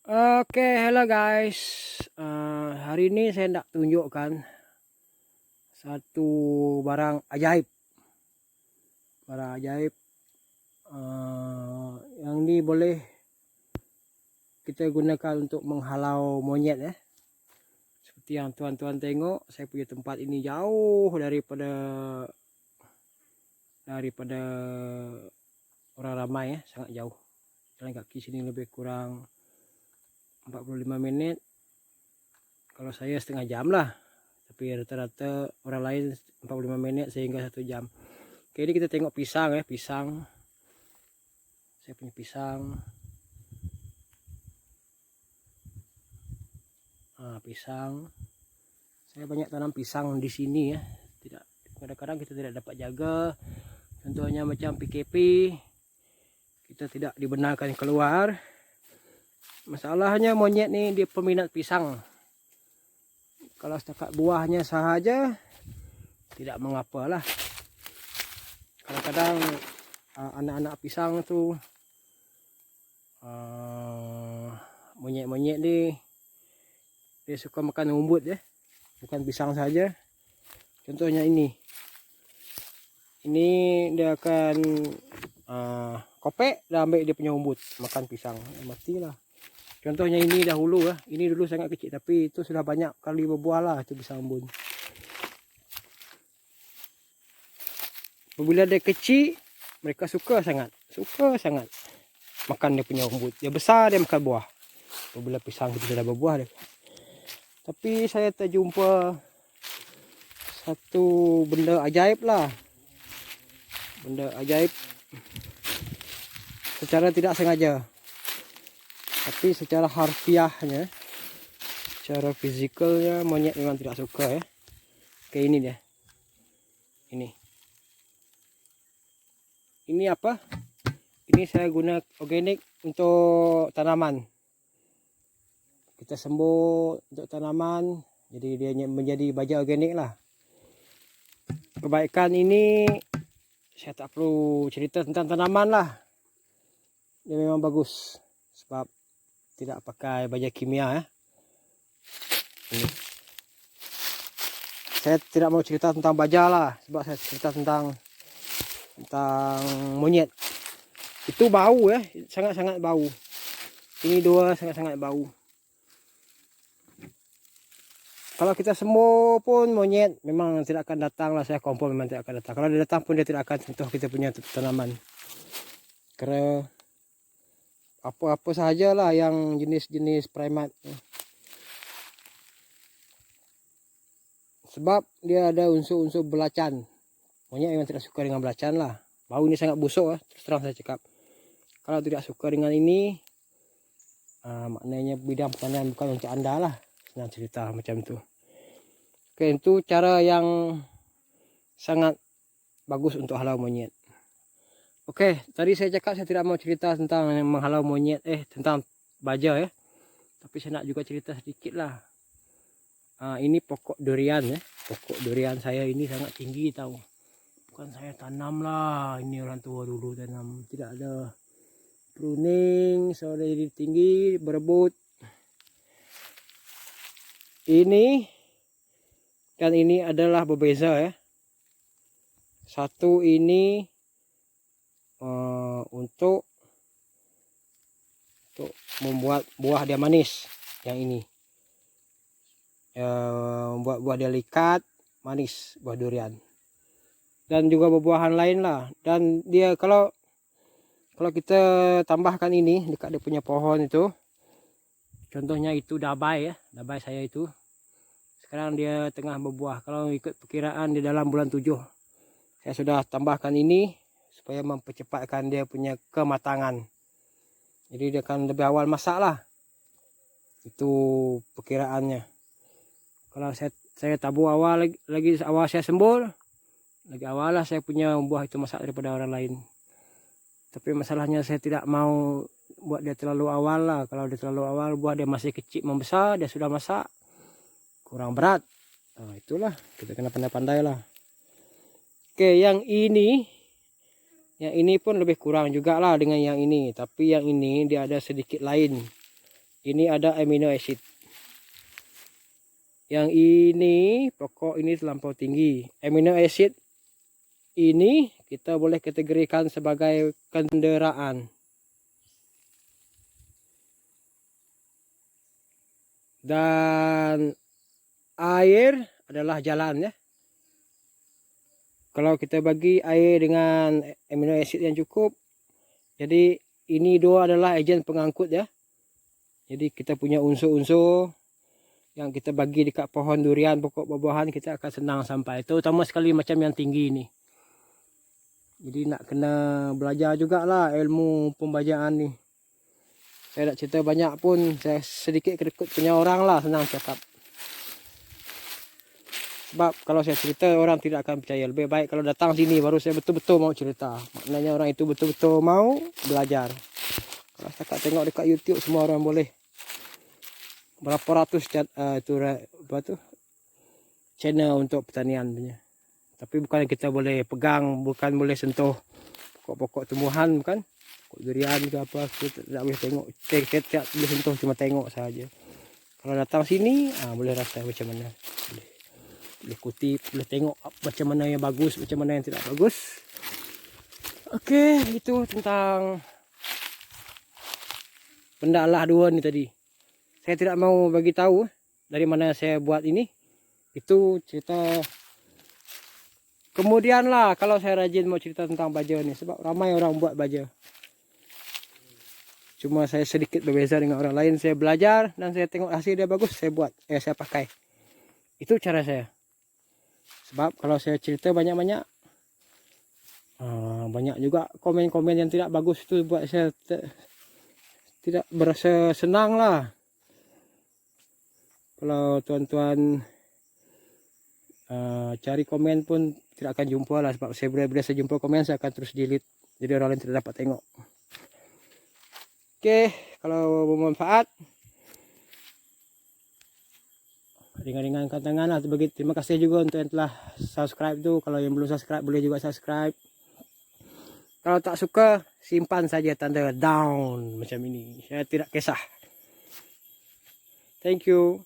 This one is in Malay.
Oke, hello guys. Hari ini saya hendak tunjukkan satu barang ajaib. Barang ajaib yang ini boleh kita gunakan untuk menghalau monyet ya. Seperti yang tuan-tuan tengok, saya punya tempat ini jauh daripada orang ramai ya, sangat jauh. Jalan kaki sini lebih kurang 45 menit. Kalau saya setengah jam lah. Tapi rata-rata orang lain 45 menit sehingga 1 jam. Oke, ini kita tengok pisang ya, pisang. Saya punya pisang. Pisang. Saya banyak tanam pisang di sini ya. Kadang-kadang kita tidak dapat jaga. Contohnya macam PKP, kita tidak dibenarkan keluar. Masalahnya monyet nih dia peminat pisang. Kalau setakat buahnya sahaja tidak mengapa lah. Kadang-kadang anak-anak pisang tu monyet-monyet ni dia suka makan rumput ya, bukan pisang saja. Contohnya ini dia akan kopek dan ambil dia punya rumput, makan pisang, matilah. Contohnya ini dahulu ya, ini dulu sangat kecil tapi itu sudah banyak kali berbuah lah itu pisang embun. Apabila dia kecil, mereka suka sangat makan dia punya rumput. Dia besar dia makan buah. Apabila pisang itu sudah berbuah dia. Tapi saya terjumpa satu benda ajaib lah. Benda ajaib secara tidak sengaja. Tapi secara harfiahnya, secara fizikalnya monyet memang tidak suka ya. Kayak ini dia. Ini apa? Ini saya guna organik untuk tanaman. Kita sembuh untuk tanaman, jadi dia menjadi baja organik lah. Kebaikan ini saya tak perlu cerita tentang tanaman lah. Dia memang bagus sebab tidak pakai baja kimia ya. Ini. Saya tidak mau cerita tentang baja lah, sebab saya cerita tentang monyet. Itu bau ya, sangat-sangat bau. Ini dua sangat-sangat bau. Kalau kita semua pun monyet memang tidak akan datang lah, saya confirm memang tidak akan datang. Kalau dia datang pun dia tidak akan sentuh kita punya tanaman. Karena apa-apa sahajalah yang jenis-jenis primat. Sebab dia ada unsur-unsur belacan. Monyet memang tidak suka dengan belacan lah. Bau ini sangat busuk ya, terus terang saya cakap. Kalau tidak suka dengan ini, maknanya bidang pertanian bukan untuk anda lah. Senang cerita macam tu. Oke, itu cara yang sangat bagus untuk halau monyet. Oke, tadi saya cakap saya tidak mau cerita tentang menghalau monyet, tentang baja ya. Tapi saya nak juga cerita sedikit lah. Ini pokok durian ya. Pokok durian saya ini sangat tinggi tahu. Bukan saya tanam lah, ini orang tua dulu tanam. Tidak ada pruning, so dia jadi tinggi, berebut. Ini dan ini adalah berbeza ya. Satu ini untuk membuat buah dia manis, yang ini membuat buah dia likat, manis, buah durian. Dan juga buah-buahan lain lah. Dan dia kalau kita tambahkan ini dekat dia punya pohon itu, contohnya itu dabai ya, dabai saya itu sekarang dia tengah berbuah. Kalau ikut perkiraan di dalam bulan 7 saya sudah tambahkan ini supaya mempercepatkan dia punya kematangan. Jadi dia akan lebih awal masak lah. Itu perkiraannya. Kalau saya tabur awal lagi awal saya sembur, lagi awal lah saya punya buah itu masak daripada orang lain. Tapi masalahnya saya tidak mau buat dia terlalu awal lah. Kalau dia terlalu awal, buah dia masih kecil membesar, dia sudah masak, kurang berat. Itulah kita kena pandai-pandai lah. Oke, yang ini pun lebih kurang juga lah dengan yang ini. Tapi yang ini dia ada sedikit lain. ini ada amino acid. Yang ini pokok ini terlampau tinggi. Amino acid ini kita boleh kategorikan sebagai kendaraan. Dan air adalah jalan ya. Kalau kita bagi air dengan amino acid yang cukup, jadi ini dua adalah agen pengangkut ya. Jadi kita punya unsur-unsur yang kita bagi dekat pohon durian, pokok buah-buahan, kita akan senang sampai. Terutama sekali macam yang tinggi ini. Jadi nak kena belajar juga lah ilmu pembajaan ni. Saya nak cerita banyak pun, saya sedikit kedekut punya orang lah, senang cakap. Sebab kalau saya cerita, orang tidak akan percaya. Lebih baik kalau datang sini, baru saya betul-betul mau cerita. Maknanya orang itu betul-betul mau belajar. Kalau saya tengok dekat YouTube, semua orang boleh. Berapa ratus channel untuk pertanian punya. Tapi bukan kita boleh pegang, bukan boleh sentuh pokok-pokok tumbuhan, bukan? Durian ke apa, kita tak boleh tengok, kita tak boleh sentuh, cuma tengok saja. Kalau datang sini boleh rasa macam mana, boleh kutip, boleh tengok macam mana yang bagus, macam mana yang tidak bagus. Okey, itu tentang benda Allah dua ni tadi. Saya tidak mau bagi tahu dari mana saya buat ini, itu cerita kemudian lah. Kalau saya rajin mau cerita tentang baja ni, sebab ramai orang buat baja. Cuma saya sedikit berbeza dengan orang lain. Saya belajar dan saya tengok hasil dia bagus, saya buat, saya pakai. Itu cara saya. Sebab kalau saya cerita banyak-banyak, banyak juga komen-komen yang tidak bagus, itu buat saya tidak berasa senang lah. Kalau tuan-tuan cari komen pun tidak akan jumpa lah. Sebab saya bila saya jumpa komen, saya akan terus delete. Jadi orang lain tidak dapat tengok. Oke, kalau bermanfaat, ringan-ringankan tangan lah. Terima kasih juga untuk yang telah subscribe tu. Kalau yang belum subscribe, boleh juga subscribe. Kalau tak suka, simpan saja tanda down macam ini. Saya tidak kisah. Thank you.